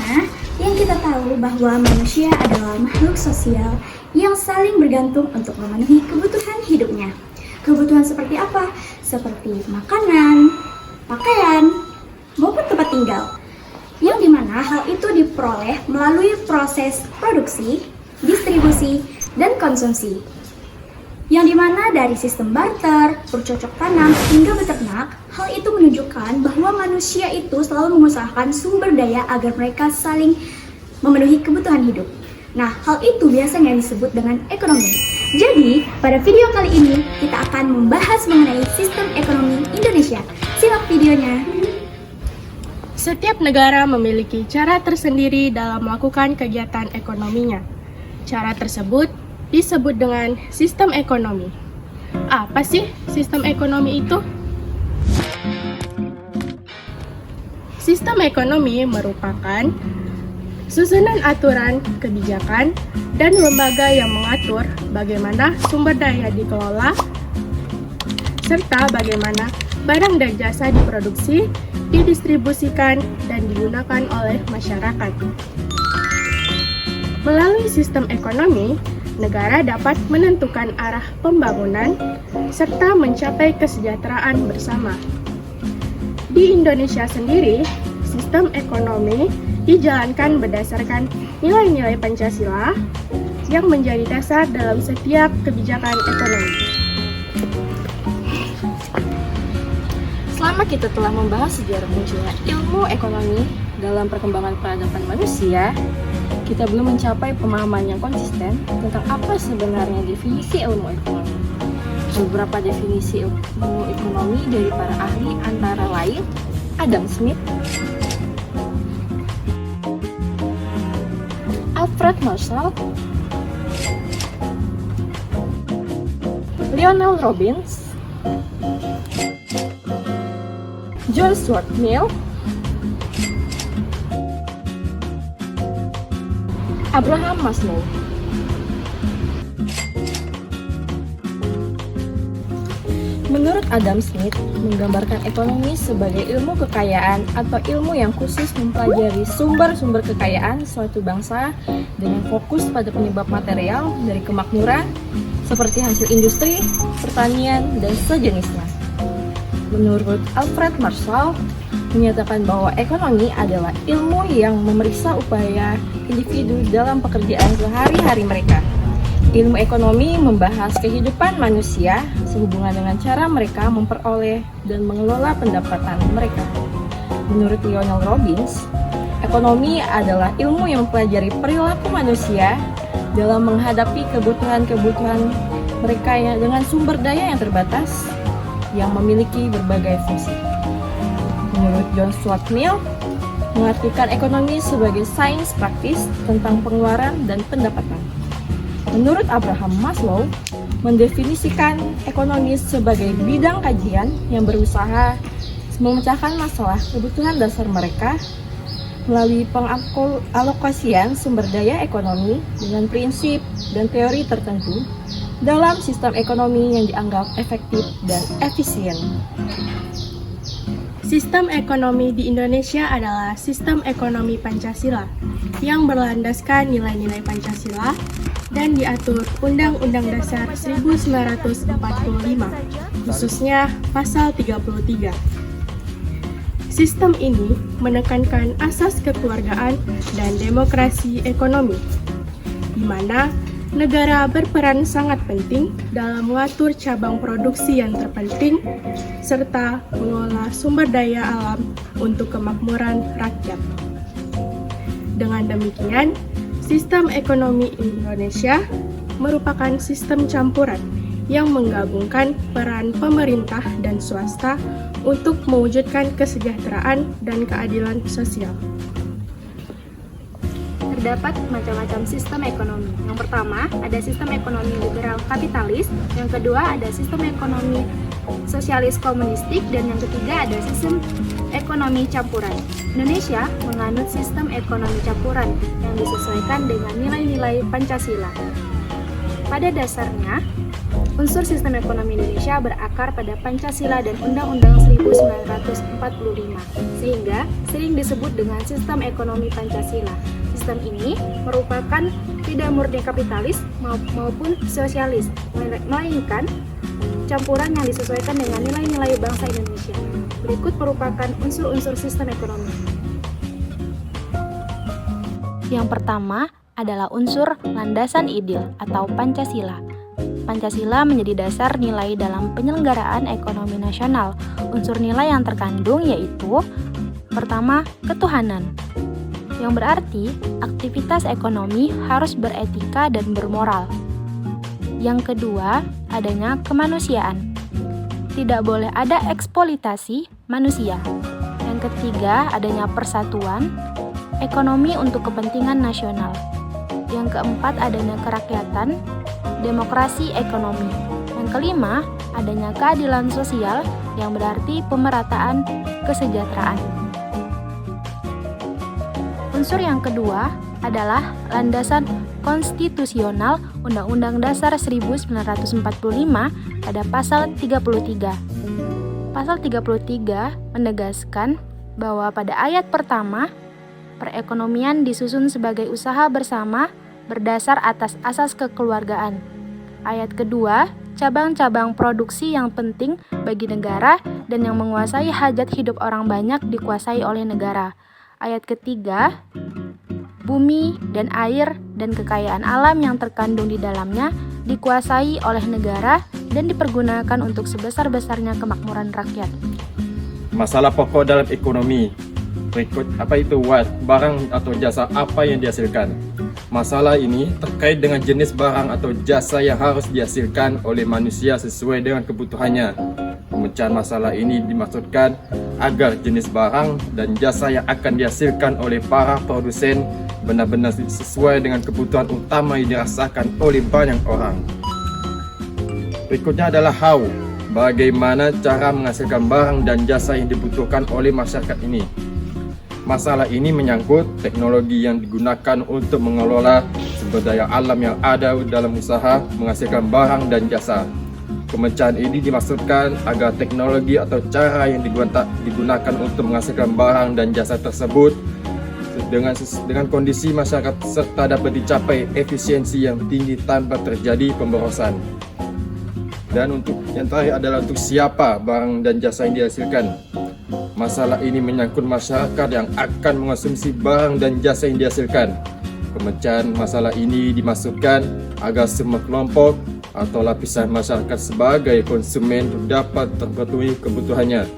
Sebagaimana yang kita tahu bahwa manusia adalah makhluk sosial yang saling bergantung untuk memenuhi kebutuhan hidupnya. Kebutuhan seperti apa? Seperti makanan, pakaian, maupun tempat tinggal. Yang dimana hal itu diperoleh melalui proses produksi, distribusi, dan konsumsi. Yang dimana dari sistem barter, bercocok tanam, hingga beternak, hal itu menunjukkan bahwa manusia itu selalu mengusahakan sumber daya agar mereka saling memenuhi kebutuhan hidup. Nah, hal itu biasanya disebut dengan ekonomi. Jadi, pada video kali ini, kita akan membahas mengenai sistem ekonomi Indonesia. Simak videonya. Setiap negara memiliki cara tersendiri dalam melakukan kegiatan ekonominya. Cara tersebut disebut dengan sistem ekonomi. Apa sih sistem ekonomi itu? Sistem ekonomi merupakan susunan aturan, kebijakan, dan lembaga yang mengatur bagaimana sumber daya dikelola, serta bagaimana barang dan jasa diproduksi, didistribusikan, dan digunakan oleh masyarakat. Melalui sistem ekonomi, negara dapat menentukan arah pembangunan serta mencapai kesejahteraan bersama. Di Indonesia sendiri, sistem ekonomi dijalankan berdasarkan nilai-nilai Pancasila yang menjadi dasar dalam setiap kebijakan ekonomi. Selama kita telah membahas sejarah munculnya ilmu ekonomi dalam perkembangan peradaban manusia, kita belum mencapai pemahaman yang konsisten tentang apa sebenarnya definisi ilmu ekonomi. Beberapa definisi ilmu ekonomi dari para ahli antara lain Adam Smith, Alfred Marshall, Lionel Robbins, John Stuart Mill, Abraham Maslow. Menurut Adam Smith, menggambarkan ekonomi sebagai ilmu kekayaan atau ilmu yang khusus mempelajari sumber-sumber kekayaan suatu bangsa dengan fokus pada penyebab material dari kemakmuran seperti hasil industri, pertanian, dan sejenisnya. Menurut Alfred Marshall, menyatakan bahwa ekonomi adalah ilmu yang memeriksa upaya individu dalam pekerjaan sehari-hari mereka. Ilmu ekonomi membahas kehidupan manusia sehubungan dengan cara mereka memperoleh dan mengelola pendapatan mereka. Menurut Lionel Robbins, ekonomi adalah ilmu yang mempelajari perilaku manusia dalam menghadapi kebutuhan-kebutuhan mereka dengan sumber daya yang terbatas yang memiliki berbagai fungsi. Menurut John Stuart Mill, mengartikan ekonomi sebagai sains praktis tentang pengeluaran dan pendapatan. Menurut Abraham Maslow, mendefinisikan ekonomi sebagai bidang kajian yang berusaha memecahkan masalah kebutuhan dasar mereka melalui pengalokasian sumber daya ekonomi dengan prinsip dan teori tertentu dalam sistem ekonomi yang dianggap efektif dan efisien. Sistem ekonomi di Indonesia adalah sistem ekonomi Pancasila yang berlandaskan nilai-nilai Pancasila dan diatur Undang-Undang Dasar 1945, khususnya Pasal 33. Sistem ini menekankan asas kekeluargaan dan demokrasi ekonomi, di mana negara berperan sangat penting dalam mengatur cabang produksi yang terpenting, serta mengelola sumber daya alam untuk kemakmuran rakyat. Dengan demikian, sistem ekonomi Indonesia merupakan sistem campuran yang menggabungkan peran pemerintah dan swasta untuk mewujudkan kesejahteraan dan keadilan sosial. Terdapat macam-macam sistem ekonomi. Yang pertama, ada sistem ekonomi liberal kapitalis. Yang kedua, ada sistem ekonomi sosialis komunistik. Dan yang ketiga, ada sistem ekonomi campuran. Indonesia menganut sistem ekonomi campuran yang disesuaikan dengan nilai-nilai Pancasila. Pada dasarnya, Unsur sistem ekonomi Indonesia berakar pada Pancasila dan Undang-Undang 1945, sehingga sering disebut dengan sistem ekonomi Pancasila. Sistem ini merupakan tidak murni kapitalis maupun sosialis, melainkan campuran yang disesuaikan dengan nilai-nilai bangsa Indonesia. Berikut merupakan unsur-unsur sistem ekonomi. Yang pertama adalah unsur landasan ideal atau Pancasila. Pancasila menjadi dasar nilai dalam penyelenggaraan ekonomi nasional. Unsur nilai yang terkandung yaitu pertama, ketuhanan, yang berarti aktivitas ekonomi harus beretika dan bermoral. Yang kedua, adanya kemanusiaan. Tidak boleh ada eksploitasi manusia. Yang ketiga, adanya persatuan ekonomi untuk kepentingan nasional. Yang keempat, adanya kerakyatan, demokrasi ekonomi. Yang kelima, adanya keadilan sosial yang berarti pemerataan kesejahteraan. Unsur yang kedua adalah landasan konstitusional Undang-Undang Dasar 1945 pada pasal 33. Pasal 33 menegaskan bahwa pada ayat pertama, perekonomian disusun sebagai usaha bersama berdasar atas asas kekeluargaan. Ayat kedua, cabang-cabang produksi yang penting bagi negara dan yang menguasai hajat hidup orang banyak dikuasai oleh negara. Ayat ketiga, bumi dan air dan kekayaan alam yang terkandung di dalamnya dikuasai oleh negara dan dipergunakan untuk sebesar-besarnya kemakmuran rakyat. Masalah pokok dalam ekonomi. Berikut apa itu barang atau jasa apa yang dihasilkan. Masalah ini terkait dengan jenis barang atau jasa yang harus dihasilkan oleh manusia sesuai dengan kebutuhannya. Pemecahan masalah ini dimaksudkan agar jenis barang dan jasa yang akan dihasilkan oleh para produsen benar-benar sesuai dengan kebutuhan utama yang dirasakan oleh banyak orang. Berikutnya adalah how, bagaimana cara menghasilkan barang dan jasa yang dibutuhkan oleh masyarakat ini. Masalah ini menyangkut teknologi yang digunakan untuk mengelola sumber daya alam yang ada dalam usaha menghasilkan barang dan jasa. Pemecahan ini dimaksudkan agar teknologi atau cara yang digunakan untuk menghasilkan barang dan jasa tersebut dengan kondisi masyarakat serta dapat dicapai efisiensi yang tinggi tanpa terjadi pemborosan. Dan untuk yang terakhir adalah untuk siapa barang dan jasa yang dihasilkan. Masalah ini menyangkut masyarakat yang akan mengonsumsi barang dan jasa yang dihasilkan. Pemecahan masalah ini dimaksudkan agar semua kelompok atau lapisan masyarakat sebagai konsumen dapat terpenuhi kebutuhannya.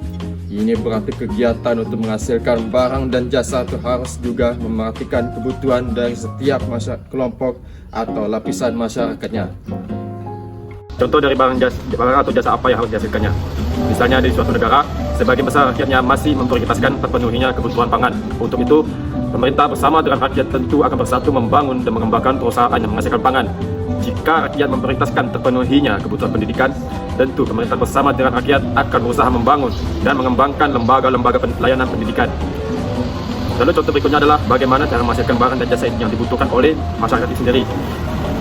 Ini berarti kegiatan untuk menghasilkan barang dan jasa itu harus juga memperhatikan kebutuhan dari setiap kelompok atau lapisan masyarakatnya. Contoh dari barang atau jasa apa yang harus dihasilkannya. Misalnya di suatu negara, sebagian besar rakyatnya masih memprioritaskan terpenuhinya kebutuhan pangan. Untuk itu, pemerintah bersama dengan rakyat tentu akan bersatu membangun dan mengembangkan perusahaan yang menghasilkan pangan. Jika rakyat memprioritaskan terpenuhinya kebutuhan pendidikan, tentu pemerintah bersama dengan rakyat akan berusaha membangun dan mengembangkan lembaga-lembaga pelayanan pendidikan. Lalu contoh berikutnya adalah bagaimana cara menghasilkan barang dan jasa yang dibutuhkan oleh masyarakat itu sendiri.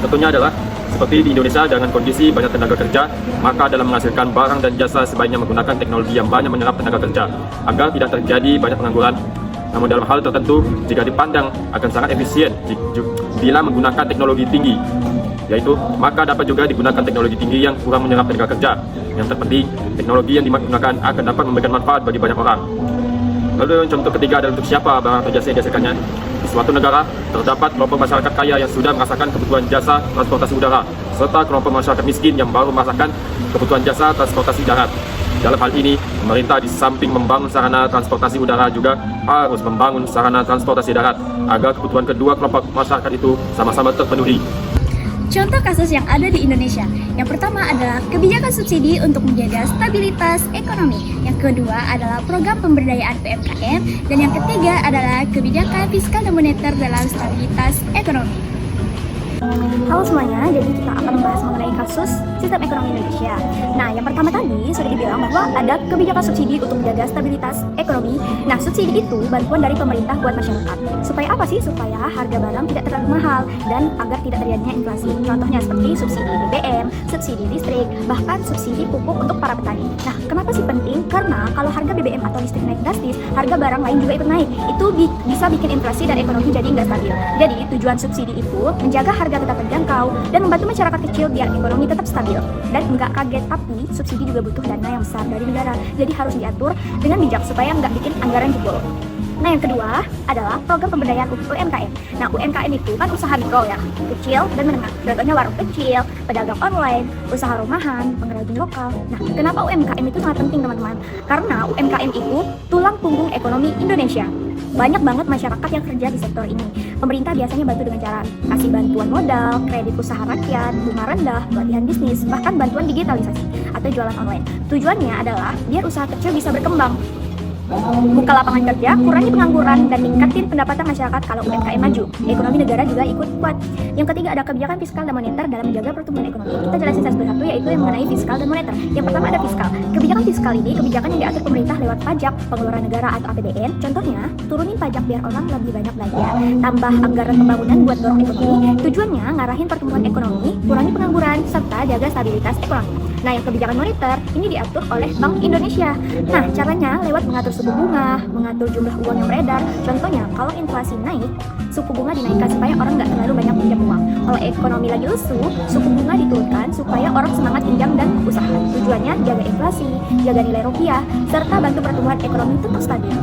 Tentunya adalah seperti di Indonesia dengan kondisi banyak tenaga kerja, maka dalam menghasilkan barang dan jasa sebaiknya menggunakan teknologi yang banyak menyerap tenaga kerja agar tidak terjadi banyak pengangguran. Namun dalam hal tertentu, jika dipandang akan sangat efisien bila menggunakan teknologi tinggi, yaitu maka dapat juga digunakan teknologi tinggi yang kurang menyerap tenaga kerja. Yang terpenting, teknologi yang digunakan akan dapat memberikan manfaat bagi banyak orang. Lalu contoh ketiga adalah untuk siapa barang atau jasa yang dihasilkannya. Di suatu negara, terdapat kelompok masyarakat kaya yang sudah merasakan kebutuhan jasa transportasi udara, serta kelompok masyarakat miskin yang baru merasakan kebutuhan jasa transportasi darat. Dalam hal ini, pemerintah di samping membangun sarana transportasi udara juga harus membangun sarana transportasi darat agar kebutuhan kedua kelompok masyarakat itu sama-sama terpenuhi. Contoh kasus yang ada di Indonesia. Yang pertama adalah kebijakan subsidi untuk menjaga stabilitas ekonomi. Yang kedua adalah program pemberdayaan UMKM. Dan yang ketiga adalah kebijakan fiskal dan moneter dalam stabilitas ekonomi. Halo semuanya, jadi kita akan membahas mengenai kasus sistem ekonomi Indonesia. Nah, yang pertama tadi sudah dibilang bahwa ada kebijakan subsidi untuk menjaga stabilitas ekonomi. Nah, subsidi itu bantuan dari pemerintah buat masyarakat. Supaya apa sih? Supaya harga barang tidak terlalu mahal dan agar tidak terjadinya inflasi. Contohnya seperti subsidi BBM, subsidi listrik, bahkan subsidi pupuk untuk para petani. Nah, kenapa sih penting? Karena kalau harga BBM atau listrik naik drastis, harga barang lain juga ikut naik. Itu bisa bikin inflasi dan ekonomi jadi nggak stabil. Jadi, tujuan subsidi itu menjaga harga tetap terjangkau dan membantu masyarakat kecil biar ekonomi tetap stabil. Dan nggak kaget, tapi subsidi juga butuh dana yang besar dari negara. Jadi harus diatur dengan bijak supaya nggak bikin anggaran jebol. Nah, yang kedua adalah program pemberdayaan UMKM. Nah, UMKM itu kan usaha mikro ya, kecil dan menengah. Contohnya warung kecil, pedagang online, usaha rumahan, pengrajin lokal. Nah, kenapa UMKM itu sangat penting teman-teman? Karena UMKM itu tulang punggung ekonomi Indonesia. Banyak banget masyarakat yang kerja di sektor ini. Pemerintah biasanya bantu dengan cara kasih bantuan modal, kredit usaha rakyat, bunga rendah, pelatihan bisnis, bahkan bantuan digitalisasi atau jualan online. Tujuannya adalah biar usaha kecil bisa berkembang, buka lapangan kerja, kurangi pengangguran, dan ningkatin pendapatan masyarakat. Kalau UMKM maju, ekonomi negara juga ikut kuat. Yang ketiga ada kebijakan fiskal dan moneter dalam menjaga pertumbuhan ekonomi. Kita jelasin satu persatu, yaitu yang mengenai fiskal dan moneter. Yang pertama ada fiskal. Kebijakan fiskal ini kebijakan yang diatur pemerintah lewat pajak, pengeluaran negara atau APBN. Contohnya, turunin pajak biar orang lebih banyak belanja, tambah anggaran pembangunan buat dorong ekonomi. Tujuannya ngarahin pertumbuhan ekonomi, kurangi pengangguran, serta jaga stabilitas ekonomi. Nah, yang kebijakan moneter ini diatur oleh Bank Indonesia. Nah, caranya lewat mengatur suku bunga, mengatur jumlah uang yang beredar. Contohnya, kalau inflasi naik, suku bunga dinaikkan supaya orang nggak terlalu banyak pinjam uang. Kalau ekonomi lagi lesu, suku bunga diturunkan supaya orang semangat pinjam dan usaha. Tujuannya jaga inflasi, jaga nilai rupiah, serta bantu pertumbuhan ekonomi tetap stabil.